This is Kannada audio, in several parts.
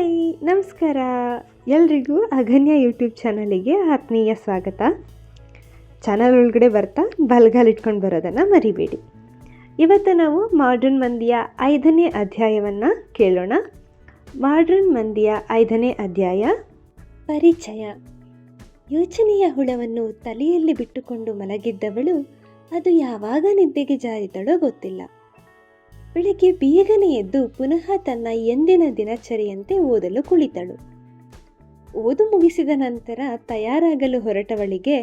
ಹಾಯ್, ನಮಸ್ಕಾರ. ಎಲ್ರಿಗೂ ಅಗನ್ಯ ಯೂಟ್ಯೂಬ್ ಚಾನಲಿಗೆ ಆತ್ಮೀಯ ಸ್ವಾಗತ. ಚಾನಲ್ ಒಳಗಡೆ ಬರ್ತಾ ಬಲ್ಗಾಲ್ ಇಟ್ಕೊಂಡು ಬರೋದನ್ನು ಮರಿಬೇಡಿ. ಇವತ್ತು ನಾವು ಮಾಡರ್ನ್ ಮಂದಿಯ 5ನೇ ಅಧ್ಯಾಯವನ್ನು ಕೇಳೋಣ. ಮಾಡರ್ನ್ ಮಂದಿಯ 5ನೇ ಅಧ್ಯಾಯ, ಪರಿಚಯ. ಯೋಚನೆಯ ಹುಳವನ್ನು ತಲೆಯಲ್ಲಿ ಬಿಟ್ಟುಕೊಂಡು ಮಲಗಿದ್ದವಳು ಅದು ಯಾವಾಗ ನಿದ್ದೆಗೆ ಜಾರಿದಳೋ ಗೊತ್ತಿಲ್ಲ. ಬೆಳಗ್ಗೆ ಬೇಗನೆ ಎದ್ದು ಪುನಃ ತನ್ನ ಎಂದಿನ ದಿನಚರಿಯಂತೆ ಓದಲು ಕುಳಿತಳು. ಓದು ಮುಗಿಸಿದ ನಂತರ ತಯಾರಾಗಲು ಹೊರಟವಳಿಗೆ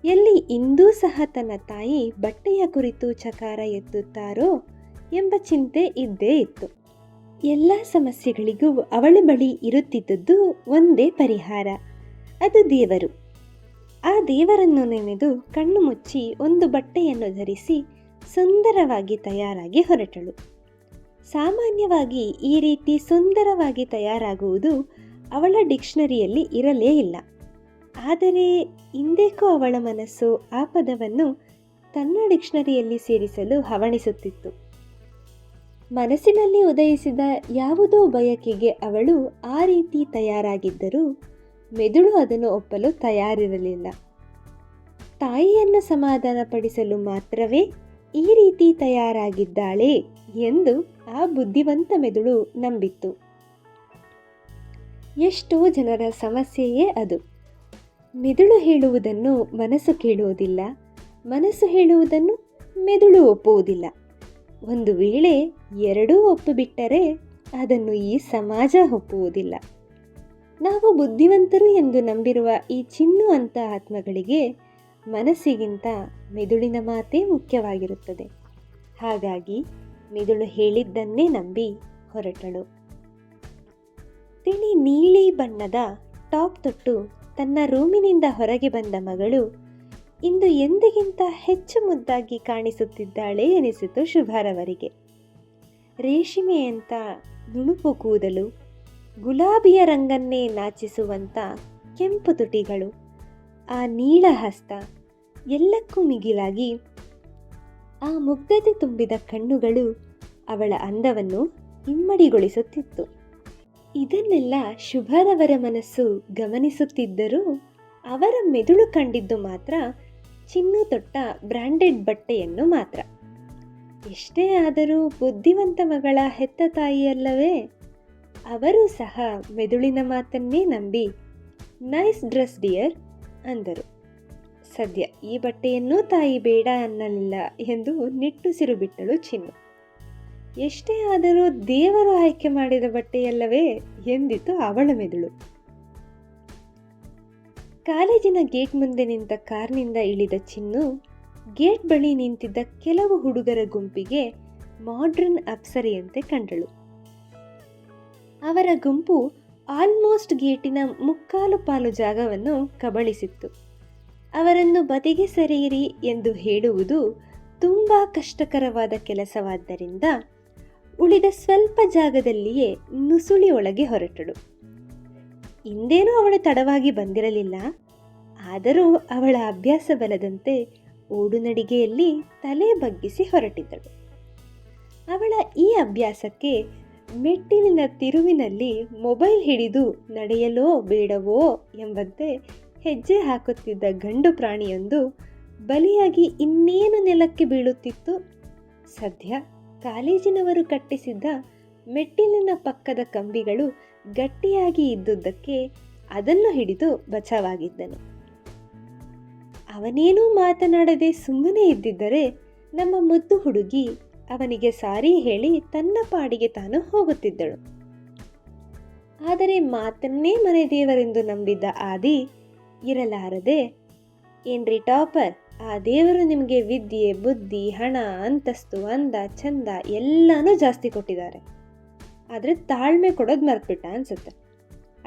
ಎಲ್ಲಿ ಇಂದೂ ಸಹ ತನ್ನ ತಾಯಿ ಬಟ್ಟೆಯ ಕುರಿತು ಚಕಾರ ಎತ್ತುತ್ತಾರೋ ಎಂಬ ಚಿಂತೆ ಇದ್ದೇ ಇತ್ತು. ಎಲ್ಲ ಸಮಸ್ಯೆಗಳಿಗೂ ಅವಳ ಬಳಿ ಇರುತ್ತಿದ್ದುದು ಒಂದೇ ಪರಿಹಾರ, ಅದು ದೇವರು. ಆ ದೇವರನ್ನು ನೆನೆದು ಕಣ್ಣು ಮುಚ್ಚಿ ಒಂದು ಬಟ್ಟೆಯನ್ನು ಧರಿಸಿ ಸುಂದರವಾಗಿ ತಯಾರಾಗಿ ಹೊರಟಳು. ಸಾಮಾನ್ಯವಾಗಿ ಈ ರೀತಿ ಸುಂದರವಾಗಿ ತಯಾರಾಗುವುದು ಅವಳ ಡಿಕ್ಷನರಿಯಲ್ಲಿ ಇರಲೇ ಇಲ್ಲ. ಆದರೆ ಇಂದೇಕೋ ಅವಳ ಮನಸ್ಸು ಆ ಪದವನ್ನು ತನ್ನ ಡಿಕ್ಷನರಿಯಲ್ಲಿ ಸೇರಿಸಲು ಹವಣಿಸುತ್ತಿತ್ತು. ಮನಸ್ಸಿನಲ್ಲಿ ಉದಯಿಸಿದ ಯಾವುದೋ ಬಯಕೆಗೆ ಅವಳು ಆ ರೀತಿ ತಯಾರಾಗಿದ್ದರೂ ಮೆದುಳು ಅದನ್ನು ಒಪ್ಪಲು ತಯಾರಿರಲಿಲ್ಲ. ತಾಯಿಯನ್ನು ಸಮಾಧಾನಪಡಿಸಲು ಮಾತ್ರವೇ ಈ ರೀತಿ ತಯಾರಾಗಿದ್ದಾಳೆ ಎಂದು ಆ ಬುದ್ಧಿವಂತ ಮೆದುಳು ನಂಬಿತ್ತು. ಎಷ್ಟೋ ಜನರ ಸಮಸ್ಯೆಯೇ ಅದು. ಮೆದುಳು ಹೇಳುವುದನ್ನು ಮನಸ್ಸು ಕೇಳುವುದಿಲ್ಲ, ಮನಸ್ಸು ಹೇಳುವುದನ್ನು ಮೆದುಳು ಒಪ್ಪುವುದಿಲ್ಲ. ಒಂದು ವೇಳೆ ಎರಡೂ ಒಪ್ಪಿಬಿಟ್ಟರೆ ಅದನ್ನು ಈ ಸಮಾಜ ಒಪ್ಪುವುದಿಲ್ಲ. ನಾವು ಬುದ್ಧಿವಂತರು ಎಂದು ನಂಬಿರುವ ಈ ಚಿನ್ನುವಂಥ ಆತ್ಮಗಳಿಗೆ ಮನಸ್ಸಿಗಿಂತ ಮೆದುಳಿನ ಮಾತೇ ಮುಖ್ಯವಾಗಿರುತ್ತದೆ. ಹಾಗಾಗಿ ಮೆದುಳು ಹೇಳಿದ್ದನ್ನೇ ನಂಬಿ ಹೊರಟಳು. ತಿಳಿ ನೀಲಿ ಬಣ್ಣದ ಟಾಪ್ ತೊಟ್ಟು ತನ್ನ ರೂಮಿನಿಂದ ಹೊರಗೆ ಬಂದ ಮಗಳು ಇಂದು ಎಂದಿಗಿಂತ ಹೆಚ್ಚು ಮುದ್ದಾಗಿ ಕಾಣಿಸುತ್ತಿದ್ದಾಳೆ ಎನಿಸಿತು ಶುಭಾರವರಿಗೆ. ರೇಷ್ಮೆಯಂಥ ನುಣುಪು ಕೂದಲು, ಗುಲಾಬಿಯ ರಂಗನ್ನೇ ನಾಚಿಸುವಂಥ ಕೆಂಪು ತುಟಿಗಳು, ಆ ನೀಳ ಹಸ್ತ, ಎಲ್ಲಕ್ಕೂ ಮಿಗಿಲಾಗಿ ಆ ಮುಗ್ಧತೆ ತುಂಬಿದ ಕಣ್ಣುಗಳು ಅವಳ ಅಂದವನ್ನು ಇಮ್ಮಡಿಗೊಳಿಸುತ್ತಿತ್ತು. ಇದನ್ನೆಲ್ಲ ಶುಭರವರ ಮನಸ್ಸು ಗಮನಿಸುತ್ತಿದ್ದರೂ ಅವರ ಮೆದುಳು ಕಂಡಿದ್ದು ಮಾತ್ರ ಚಿನ್ನು ತೊಟ್ಟ ಬ್ರ್ಯಾಂಡೆಡ್ ಬಟ್ಟೆಯನ್ನು ಮಾತ್ರ. ಎಷ್ಟೇ ಆದರೂ ಬುದ್ಧಿವಂತ ಮಗಳ ಹೆತ್ತ ತಾಯಿಯಲ್ಲವೇ? ಅವರೂ ಸಹ ಮೆದುಳಿನ ಮಾತನ್ನೇ ನಂಬಿ ನೈಸ್ ಡ್ರೆಸ್ ಡಿಯರ್ ಅಂದರು. ಸದ್ಯ ಈ ಬಟ್ಟೆಯನ್ನೂ ತಾಯಿ ಬೇಡ ಅನ್ನಲಿಲ್ಲ ಎಂದು ನಿಟ್ಟುಸಿರು ಬಿಟ್ಟಳು ಚಿನ್ನು. ಎಷ್ಟೇ ಆದರೂ ದೇವರು ಆಯ್ಕೆ ಮಾಡಿದ ಬಟ್ಟೆಯಲ್ಲವೇ ಎಂದಿತು ಅವಳ ಮೆದುಳು. ಕಾಲೇಜಿನ ಗೇಟ್ ಮುಂದೆ ನಿಂತ ಕಾರ್ನಿಂದ ಇಳಿದ ಚಿನ್ನು ಗೇಟ್ ಬಳಿ ನಿಂತಿದ್ದ ಕೆಲವು ಹುಡುಗರ ಗುಂಪಿಗೆ ಮಾಡರ್ನ್ ಅಪ್ಸರೆಯಂತೆ ಕಂಡಳು. ಅವರ ಗುಂಪು ಆಲ್ಮೋಸ್ಟ್ ಗೇಟಿನ ಮುಕ್ಕಾಲು ಪಾಲು ಜಾಗವನ್ನು ಕಬಳಿಸಿತ್ತು. ಅವರನ್ನು ಬದಿಗೆ ಸರಿಯಿರಿ ಎಂದು ಹೇಳುವುದು ತುಂಬ ಕಷ್ಟಕರವಾದ ಕೆಲಸವಾದ್ದರಿಂದ ಉಳಿದ ಸ್ವಲ್ಪ ಜಾಗದಲ್ಲಿಯೇ ನುಸುಳಿ ಒಳಗೆ ಹೊರಟಳು. ಇಂದೇನೂ ಅವಳು ತಡವಾಗಿ ಬಂದಿರಲಿಲ್ಲ. ಆದರೂ ಅವಳ ಅಭ್ಯಾಸ ಬಲದಂತೆ ಓಡುನಡಿಗೆಯಲ್ಲಿ ತಲೆ ಬಗ್ಗಿಸಿ ಹೊರಟಿದ್ದಳು. ಅವಳ ಈ ಅಭ್ಯಾಸಕ್ಕೆ ಮೆಟ್ಟಿಲಿನ ತಿರುವಿನಲ್ಲಿ ಮೊಬೈಲ್ ಹಿಡಿದು ನಡೆಯಲೋ ಬೇಡವೋ ಎಂಬಂತೆ ಹೆಜ್ಜೆ ಹಾಕುತ್ತಿದ್ದ ಗಂಡು ಪ್ರಾಣಿಯೊಂದು ಬಲಿಯಾಗಿ ಇನ್ನೇನು ನೆಲಕ್ಕೆ ಬೀಳುತ್ತಿತ್ತು. ಸದ್ಯ ಕಾಲೇಜಿನವರು ಕಟ್ಟಿಸಿದ್ದ ಮೆಟ್ಟಿಲಿನ ಪಕ್ಕದ ಕಂಬಿಗಳು ಗಟ್ಟಿಯಾಗಿ ಇದ್ದುದಕ್ಕೆ ಅದನ್ನು ಹಿಡಿದು ಬಚಾವಾಗಿದ್ದನು. ಅವನೇನೂ ಮಾತನಾಡದೆ ಸುಮ್ಮನೆ ಇದ್ದಿದ್ದರೆ ನಮ್ಮ ಮುದ್ದು ಹುಡುಗಿ ಅವನಿಗೆ ಸಾರಿ ಹೇಳಿ ತನ್ನ ಪಾಡಿಗೆ ತಾನು ಹೋಗುತ್ತಿದ್ದಳು. ಆದರೆ ಮಾತನ್ನೇ ಮನೆ ದೇವರೆಂದು ನಂಬಿದ್ದ ಆದಿ ಇರಲಾರದೆ, ಏನ್ರಿ ಟಾಪರ್, ಆ ದೇವರು ನಿಮಗೆ ವಿದ್ಯೆ, ಬುದ್ಧಿ, ಹಣ, ಅಂತಸ್ತು, ಅಂದ, ಚಂದ ಎಲ್ಲನೂ ಜಾಸ್ತಿ ಕೊಟ್ಟಿದ್ದಾರೆ. ಆದರೆ ತಾಳ್ಮೆ ಕೊಡೋದು ಮರ್ತ್ಬಿಟ್ಟ ಅನ್ಸುತ್ತೆ.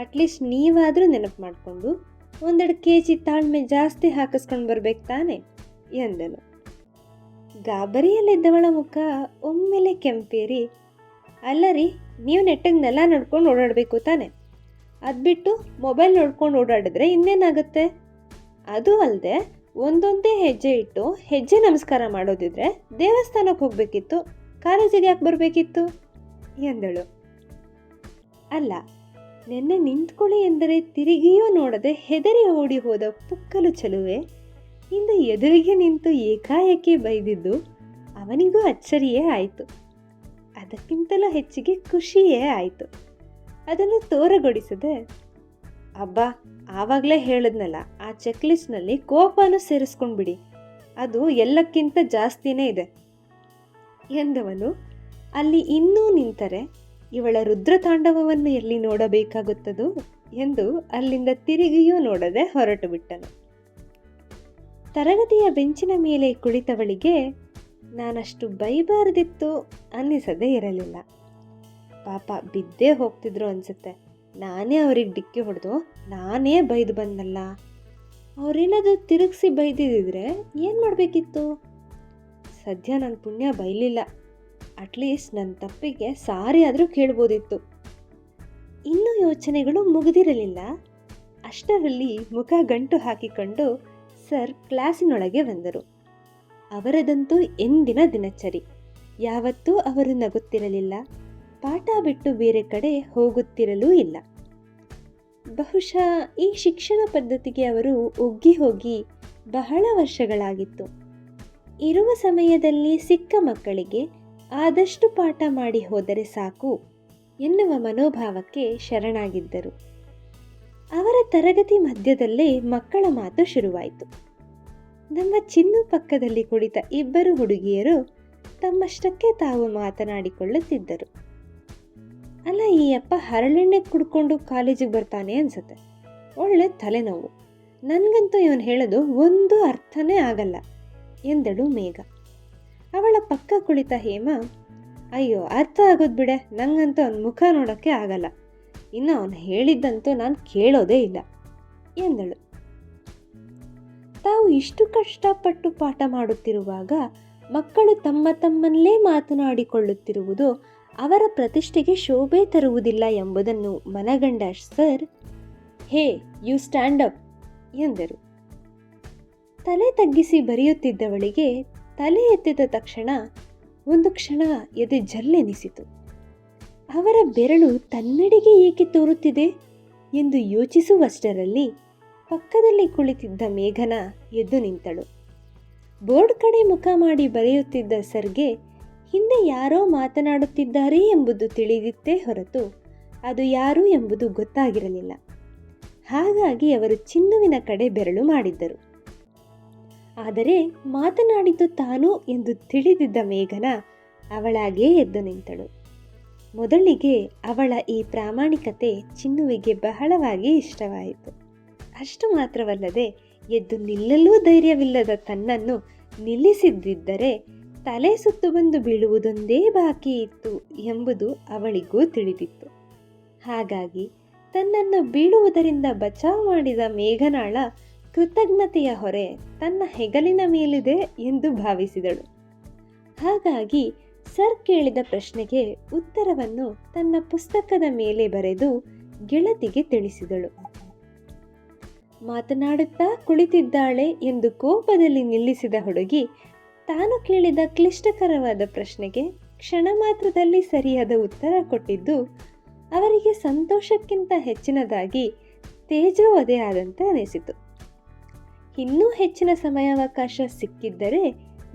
ಅಟ್ಲೀಸ್ಟ್ ನೀವಾದರೂ ನೆನಪು ಮಾಡಿಕೊಂಡು 1-2 kg ತಾಳ್ಮೆ ಜಾಸ್ತಿ ಹಾಕಿಸ್ಕೊಂಡು ಬರ್ಬೇಕು ತಾನೆ ಎಂದನು. ಗಾಬರಿಯಲ್ಲಿದ್ದವಳ ಮುಖ ಒಮ್ಮೆಲೆ ಕೆಂಪೇರಿ, ಅಲ್ಲ ರೀ, ನೀವು ನೆಟ್ಟಗೆ ನೆಲ ನಡ್ಕೊಂಡು ಓಡಾಡಬೇಕು ತಾನೆ, ಅದು ಬಿಟ್ಟು ಮೊಬೈಲ್ ನೋಡ್ಕೊಂಡು ಓಡಾಡಿದ್ರೆ ಇನ್ನೇನಾಗುತ್ತೆ? ಅದು ಅಲ್ಲದೆ ಒಂದೊಂದೇ ಹೆಜ್ಜೆ ಇಟ್ಟು ಹೆಜ್ಜೆ ನಮಸ್ಕಾರ ಮಾಡೋದಿದ್ರೆ ದೇವಸ್ಥಾನಕ್ಕೆ ಹೋಗಬೇಕಿತ್ತು, ಕಾಲೇಜಿಗೆ ಯಾಕೆ ಬರಬೇಕಿತ್ತು ಎಂದಳು. ಅಲ್ಲ, ನೆನ್ನೆ ನಿಂತ್ಕೊಳ್ಳಿ ಎಂದರೆ ತಿರುಗಿಯೂ ನೋಡದೆ ಹೆದರಿ ಓಡಿ ಹೋದ ಪುಕ್ಕಲು ಚಲುವೆ ಇಂದು ಎದುರಿಗೆ ನಿಂತು ಏಕಾಏಕಿ ಬೈದಿದ್ದು ಅವನಿಗೂ ಅಚ್ಚರಿಯೇ ಆಯಿತು. ಅದಕ್ಕಿಂತಲೂ ಹೆಚ್ಚಿಗೆ ಖುಷಿಯೇ ಆಯಿತು. ಅದನ್ನು ತೋರಗೊಡಿಸದೆ, ಅಬ್ಬಾ ಆವಾಗಲೇ ಹೇಳಿದ್ನಲ್ಲ, ಆ ಚೆಕ್ ಲಿಸ್ಟ್ನಲ್ಲಿ ಕೋಪನೂ ಸೇರಿಸ್ಕೊಂಡ್ಬಿಡಿ, ಅದು ಎಲ್ಲಕ್ಕಿಂತ ಜಾಸ್ತಿನೇ ಇದೆ ಎಂದವನು ಅಲ್ಲಿ ಇನ್ನೂ ನಿಂತರೆ ಇವಳ ರುದ್ರತಾಂಡವವನ್ನು ಎಲ್ಲಿ ನೋಡಬೇಕಾಗುತ್ತದೋ ಎಂದು ಅಲ್ಲಿಂದ ತಿರುಗಿಯೂ ನೋಡದೆ ಹೊರಟು ಬಿಟ್ಟನು. ತರಗತಿಯ ಬೆಂಚಿನ ಮೇಲೆ ಕುಳಿತವಳಿಗೆ ನಾನಷ್ಟು ಬೈಬಾರದಿತ್ತು ಅನ್ನಿಸದೇ ಇರಲಿಲ್ಲ. ಪಾಪ ಬಿದ್ದೇ ಹೋಗ್ತಿದ್ರು ಅನ್ಸುತ್ತೆ. ನಾನೇ ಅವ್ರಿಗೆ ಡಿಕ್ಕಿ ಹೊಡೆದು ನಾನೇ ಬೈದು ಬಂದಲ್ಲ. ಅವರೇನಾದರೂ ತಿರುಗಿಸಿ ಬೈದಿದ್ದರೆ ಏನು ಮಾಡಬೇಕಿತ್ತು? ಸದ್ಯ ನನ್ನ ಪುಣ್ಯ ಬೈಲಿಲ್ಲ. ಅಟ್ಲೀಸ್ಟ್ ನನ್ನ ತಪ್ಪಿಗೆ ಸಾರಿ ಆದರೂ ಕೇಳ್ಬೋದಿತ್ತು. ಇನ್ನೂ ಯೋಚನೆಗಳು ಮುಗಿದಿರಲಿಲ್ಲ. ಅಷ್ಟರಲ್ಲಿ ಮುಖ ಗಂಟು ಹಾಕಿಕೊಂಡು ಸರ್ ಕ್ಲಾಸಿನೊಳಗೆ ಬಂದರು. ಅವರದಂತೂ ಎಂದಿನ ದಿನಚರಿ. ಯಾವತ್ತೂ ಅವರು ನಗುತ್ತಿರಲಿಲ್ಲ. ಪಾಠ ಬಿಟ್ಟು ಬೇರೆ ಕಡೆ ಹೋಗುತ್ತಿರಲೂ ಇಲ್ಲ. ಬಹುಶಃ ಈ ಶಿಕ್ಷಣ ಪದ್ಧತಿಗೆ ಅವರು ಒಗ್ಗಿ ಹೋಗಿ ಬಹಳ ವರ್ಷಗಳಾಗಿತ್ತು. ಇರುವ ಸಮಯದಲ್ಲಿ ಸಿಕ್ಕ ಮಕ್ಕಳಿಗೆ ಆದಷ್ಟು ಪಾಠ ಮಾಡಿ ಹೋದರೆ ಸಾಕು ಎನ್ನುವ ಮನೋಭಾವಕ್ಕೆ ಶರಣಾಗಿದ್ದರು. ಅವರ ತರಗತಿ ಮಧ್ಯದಲ್ಲೇ ಮಕ್ಕಳ ಮಾತು ಶುರುವಾಯಿತು. ನಮ್ಮ ಚಿನ್ನು ಪಕ್ಕದಲ್ಲಿ ಕುಳಿತ ಇಬ್ಬರು ಹುಡುಗಿಯರು ತಮ್ಮಷ್ಟಕ್ಕೆ ತಾವು ಮಾತನಾಡಿಕೊಳ್ಳುತ್ತಿದ್ದರು. ಅಲ್ಲ, ಈ ಅಪ್ಪ ಹರಳೆಣ್ಣೆ ಕುಡ್ಕೊಂಡು ಕಾಲೇಜಿಗೆ ಬರ್ತಾನೆ ಅನ್ಸುತ್ತೆ. ಒಳ್ಳೆ ತಲೆನೋವು. ನನಗಂತೂ ಇವನು ಹೇಳೋದು ಒಂದು ಅರ್ಥನೇ ಆಗಲ್ಲ ಎಂದಳು ಮೇಘ. ಅವಳ ಪಕ್ಕ ಕುಳಿತ ಹೇಮ, ಅಯ್ಯೋ ಅರ್ಥ ಆಗೋದು ಬಿಡೆ, ನಂಗಂತೂ ಅವನ ಮುಖ ನೋಡೋಕ್ಕೆ ಆಗಲ್ಲ, ಇನ್ನು ಅವನು ಹೇಳಿದ್ದಂತೂ ನಾನು ಕೇಳೋದೇ ಇಲ್ಲ ಎಂದಳು. ತಾವು ಇಷ್ಟು ಕಷ್ಟಪಟ್ಟು ಪಾಠ ಮಾಡುತ್ತಿರುವಾಗ ಮಕ್ಕಳು ತಮ್ಮ ತಮ್ಮಲ್ಲೇ ಮಾತನಾಡಿಕೊಳ್ಳುತ್ತಿರುವುದು ಅವರ ಪ್ರತಿಷ್ಠೆಗೆ ಶೋಭೆ ತರುವುದಿಲ್ಲ ಎಂಬುದನ್ನು ಮನಗಂಡ sir, hey you stand up ಎಂದರು. ತಲೆ ತಗ್ಗಿಸಿ ಬರೆಯುತ್ತಿದ್ದವಳಿಗೆ ತಲೆ ಎತ್ತಿದ ತಕ್ಷಣ ಒಂದು ಕ್ಷಣ ಎದೆ ಜಲ್ಲೆನಿಸಿತು. ಅವರ ಬೆರಳು ತನ್ನೆಡೆಗೆ ಏಕೆ ತೋರುತ್ತಿದೆ ಎಂದು ಯೋಚಿಸುವಷ್ಟರಲ್ಲಿ ಪಕ್ಕದಲ್ಲಿ ಕುಳಿತಿದ್ದ ಮೇಘನ ಎದ್ದು ನಿಂತಳು. ಬೋರ್ಡ್ ಕಡೆ ಮುಖ ಮಾಡಿ ಬರೆಯುತ್ತಿದ್ದ ಸರ್ಗೆ ಹಿಂದೆ ಯಾರೋ ಮಾತನಾಡುತ್ತಿದ್ದಾರೆ ಎಂಬುದು ತಿಳಿದಿತ್ತೇ ಹೊರತು ಅದು ಯಾರು ಎಂಬುದು ಗೊತ್ತಾಗಿರಲಿಲ್ಲ. ಹಾಗಾಗಿ ಅವರು ಚಿನ್ನುವಿನ ಕಡೆ ಬೆರಳು ಮಾಡಿದ್ದರು. ಆದರೆ ಮಾತನಾಡಿದ್ದು ತಾನು ಎಂದು ತಿಳಿದಿದ್ದ ಮೇಘನ ಅವಳಾಗೇ ಎದ್ದು ನಿಂತಳು. ಮೊದಲಿಗೆ ಅವಳ ಈ ಪ್ರಾಮಾಣಿಕತೆ ಚಿನ್ನುವಿಗೆ ಬಹಳವಾಗಿ ಇಷ್ಟವಾಯಿತು. ಅಷ್ಟು ಮಾತ್ರವಲ್ಲದೆ ಎದ್ದು ನಿಲ್ಲಲೂ ಧೈರ್ಯವಿಲ್ಲದ ತನ್ನನ್ನು ನಿಲ್ಲಿಸಿದ್ದರೆ ತಲೆ ಸುತ್ತು ಬಂದು ಬೀಳುವುದೊಂದೇ ಬಾಕಿ ಇತ್ತು ಎಂಬುದು ಅವಳಿಗೂ ತಿಳಿದಿತ್ತು. ಹಾಗಾಗಿ ತನ್ನನ್ನು ಬೀಳುವುದರಿಂದ ಬಚಾವ್ ಮಾಡಿದ ಮೇಘನಾಳ ಕೃತಜ್ಞತೆಯ ಹೊರೆ ತನ್ನ ಹೆಗಲಿನ ಮೇಲಿದೆ ಎಂದು ಭಾವಿಸಿದಳು. ಹಾಗಾಗಿ ಸರ್ ಕೇಳಿದ ಪ್ರಶ್ನೆಗೆ ಉತ್ತರವನ್ನು ತನ್ನ ಪುಸ್ತಕದ ಮೇಲೆ ಬರೆದು ಗೆಳತಿಗೆ ತಿಳಿಸಿದಳು. ಮಾತನಾಡುತ್ತಾ ಕುಳಿತಿದ್ದಾಳೆ ಎಂದು ಕೋಪದಲ್ಲಿ ನಿಲ್ಲಿಸಿದ ಹುಡುಗಿ ತಾನು ಕೇಳಿದ ಕ್ಲಿಷ್ಟಕರವಾದ ಪ್ರಶ್ನೆಗೆ ಕ್ಷಣ ಮಾತ್ರದಲ್ಲಿ ಸರಿಯಾದ ಉತ್ತರ ಕೊಟ್ಟಿದ್ದು ಅವರಿಗೆ ಸಂತೋಷಕ್ಕಿಂತ ಹೆಚ್ಚಿನದಾಗಿ ತೇಜೋವಧೆ ಆದಂತೆ ಅನಿಸಿತು. ಇನ್ನೂ ಹೆಚ್ಚಿನ ಸಮಯಾವಕಾಶ ಸಿಕ್ಕಿದ್ದರೆ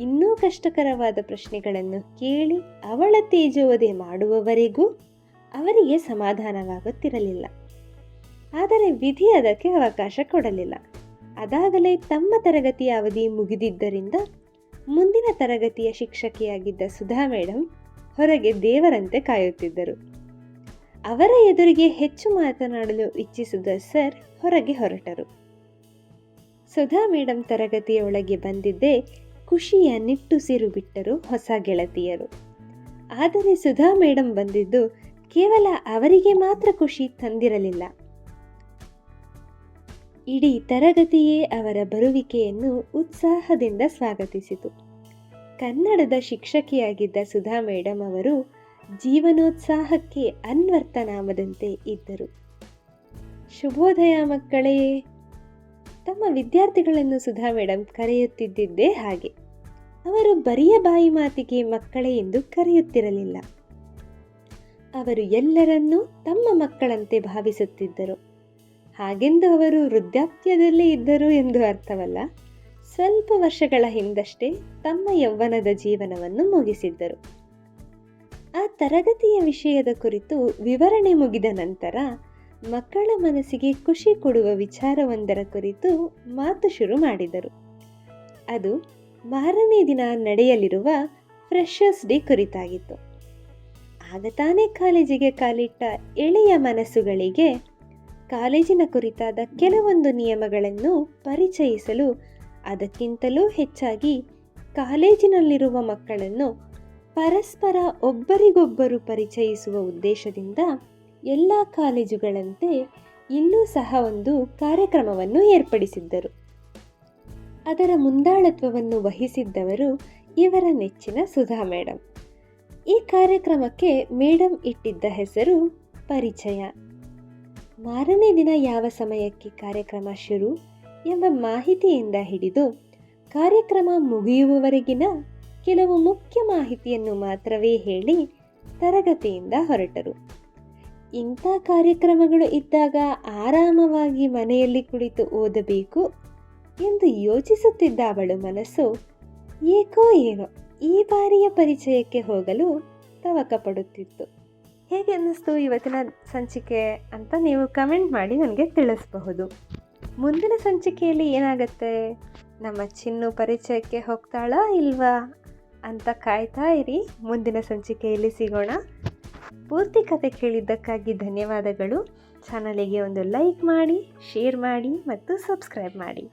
ಇನ್ನೂ ಕಷ್ಟಕರವಾದ ಪ್ರಶ್ನೆಗಳನ್ನು ಕೇಳಿ ಅವಳ ತೇಜೋವಧೆ ಮಾಡುವವರೆಗೂ ಅವರಿಗೆ ಸಮಾಧಾನವಾಗುತ್ತಿರಲಿಲ್ಲ. ಆದರೆ ವಿಧಿ ಅದಕ್ಕೆ ಅವಕಾಶ ಕೊಡಲಿಲ್ಲ. ಅದಾಗಲೇ ತಮ್ಮ ತರಗತಿಯ ಅವಧಿ ಮುಗಿದಿದ್ದರಿಂದ ಮುಂದಿನ ತರಗತಿಯ ಶಿಕ್ಷಕಿಯಾಗಿದ್ದ ಸುಧಾ ಮೇಡಮ್ ಹೊರಗೆ ದೇವರಂತೆ ಕಾಯುತ್ತಿದ್ದರು. ಅವರ ಎದುರಿಗೆ ಹೆಚ್ಚು ಮಾತನಾಡಲು ಇಚ್ಛಿಸಿದ ಸರ್ ಹೊರಗೆ ಹೊರಟರು. ಸುಧಾ ಮೇಡಮ್ ತರಗತಿಯ ಒಳಗೆ ಬಂದಿದ್ದೇ ಖುಷಿಯ ನಿಟ್ಟುಸಿರು ಬಿಟ್ಟರು ಹೊಸ ಗೆಳತಿಯರು. ಆದರೆ ಸುಧಾ ಮೇಡಮ್ ಬಂದಿದ್ದು ಕೇವಲ ಅವರಿಗೆ ಮಾತ್ರ ಖುಷಿ ತಂದಿರಲಿಲ್ಲ. ಇಡೀ ತರಗತಿಯೇ ಅವರ ಬರುವಿಕೆಯನ್ನು ಉತ್ಸಾಹದಿಂದ ಸ್ವಾಗತಿಸಿತು. ಕನ್ನಡದ ಶಿಕ್ಷಕಿಯಾಗಿದ್ದ ಸುಧಾ ಮೇಡಮ್ ಅವರು ಜೀವನೋತ್ಸಾಹಕ್ಕೆ ಅನ್ವರ್ಥನಾಮದಂತೆ ಇದ್ದರು. ಶುಭೋದಯ ಮಕ್ಕಳೇ. ತಮ್ಮ ವಿದ್ಯಾರ್ಥಿಗಳನ್ನು ಸುಧಾ ಮೇಡಮ್ ಕರೆಯುತ್ತಿದ್ದೇ ಹಾಗೆ. ಅವರು ಬರಿಯ ಬಾಯಿ ಮಾತಿಗೆ ಮಕ್ಕಳೇ ಎಂದು ಕರೆಯುತ್ತಿರಲಿಲ್ಲ. ಅವರು ಎಲ್ಲರನ್ನೂ ತಮ್ಮ ಮಕ್ಕಳಂತೆ ಭಾವಿಸುತ್ತಿದ್ದರು. ಹಾಗೆಂದು ಅವರು ವೃದ್ಧಾಪ್ಯದಲ್ಲೇ ಇದ್ದರು ಎಂದು ಅರ್ಥವಲ್ಲ. ಸ್ವಲ್ಪ ವರ್ಷಗಳ ಹಿಂದಷ್ಟೇ ತಮ್ಮ ಯೌವನದ ಜೀವನವನ್ನು ಮುಗಿಸಿದ್ದರು. ಆ ತರಗತಿಯ ವಿಷಯದ ಕುರಿತು ವಿವರಣೆ ಮುಗಿದ ನಂತರ ಮಕ್ಕಳ ಮನಸ್ಸಿಗೆ ಖುಷಿ ಕೊಡುವ ವಿಚಾರವೊಂದರ ಕುರಿತು ಮಾತು ಶುರು ಮಾಡಿದರು. ಅದು ಮಾರನೇ ದಿನ ನಡೆಯಲಿರುವ ಫ್ರೆಷರ್ಸ್ ಡೇ ಕುರಿತಾಗಿತ್ತು. ಆಗ ತಾನೇ ಕಾಲೇಜಿಗೆ ಕಾಲಿಟ್ಟ ಎಳೆಯ ಮನಸ್ಸುಗಳಿಗೆ ಕಾಲೇಜಿನ ಕುರಿತಾದ ಕೆಲವೊಂದು ನಿಯಮಗಳನ್ನು ಪರಿಚಯಿಸಲು, ಅದಕ್ಕಿಂತಲೂ ಹೆಚ್ಚಾಗಿ ಕಾಲೇಜಿನಲ್ಲಿರುವ ಮಕ್ಕಳನ್ನು ಪರಸ್ಪರ ಒಬ್ಬರಿಗೊಬ್ಬರು ಪರಿಚಯಿಸುವ ಉದ್ದೇಶದಿಂದ ಎಲ್ಲ ಕಾಲೇಜುಗಳಂತೆ ಇಲ್ಲೂ ಸಹ ಒಂದು ಕಾರ್ಯಕ್ರಮವನ್ನು ಏರ್ಪಡಿಸಿದ್ದರು. ಅದರ ಮುಂದಾಳತ್ವವನ್ನು ವಹಿಸಿದ್ದವರು ಇವರ ನೆಚ್ಚಿನ ಸುಧಾ ಮೇಡಮ್. ಈ ಕಾರ್ಯಕ್ರಮಕ್ಕೆ ಮೇಡಮ್ ಇಟ್ಟಿದ್ದ ಹೆಸರು ಪರಿಚಯ. ಮಾರನೇ ದಿನ ಯಾವ ಸಮಯಕ್ಕೆ ಕಾರ್ಯಕ್ರಮ ಶುರು ಎಂಬ ಮಾಹಿತಿಯಿಂದ ಹಿಡಿದು ಕಾರ್ಯಕ್ರಮ ಮುಗಿಯುವವರೆಗಿನ ಕೆಲವು ಮುಖ್ಯ ಮಾಹಿತಿಯನ್ನು ಮಾತ್ರವೇ ಹೇಳಿ ತರಗತಿಯಿಂದ ಹೊರಟರು. ಇಂಥ ಕಾರ್ಯಕ್ರಮಗಳು ಇದ್ದಾಗ ಆರಾಮವಾಗಿ ಮನೆಯಲ್ಲಿ ಕುಳಿತು ಓದಬೇಕು ಎಂದು ಯೋಚಿಸುತ್ತಿದ್ದ ಅವಳು ಮನಸ್ಸು ಏಕೋ ಏನೋ ಈ ಬಾರಿಯ ಪರಿಚಯಕ್ಕೆ ಹೋಗಲು ತವಕ ಪಡುತ್ತಿತ್ತು. ಹೇಗೆ ಅನ್ನಿಸ್ತು ಇವತ್ತಿನ ಸಂಚಿಕೆ ಅಂತ ನೀವು ಕಮೆಂಟ್ ಮಾಡಿ ನನಗೆ ತಿಳಿಸಬಹುದು. ಮುಂದಿನ ಸಂಚಿಕೆಯಲ್ಲಿ ಏನಾಗುತ್ತೆ, ನಮ್ಮ ಚಿನ್ನು ಪರಿಚಯಕ್ಕೆ ಹೋಗ್ತಾಳಾ ಇಲ್ವಾ ಅಂತ ಕಾಯ್ತಾ ಇರಿ. ಮುಂದಿನ ಸಂಚಿಕೆಯಲ್ಲಿ ಸಿಗೋಣ. ಪೂರ್ತಿ ಕತೆ ಕೇಳಿದ್ದಕ್ಕಾಗಿ ಧನ್ಯವಾದಗಳು. ಚಾನಲಿಗೆ ಒಂದು ಲೈಕ್ ಮಾಡಿ, ಶೇರ್ ಮಾಡಿ ಮತ್ತು ಸಬ್ಸ್ಕ್ರೈಬ್ ಮಾಡಿ.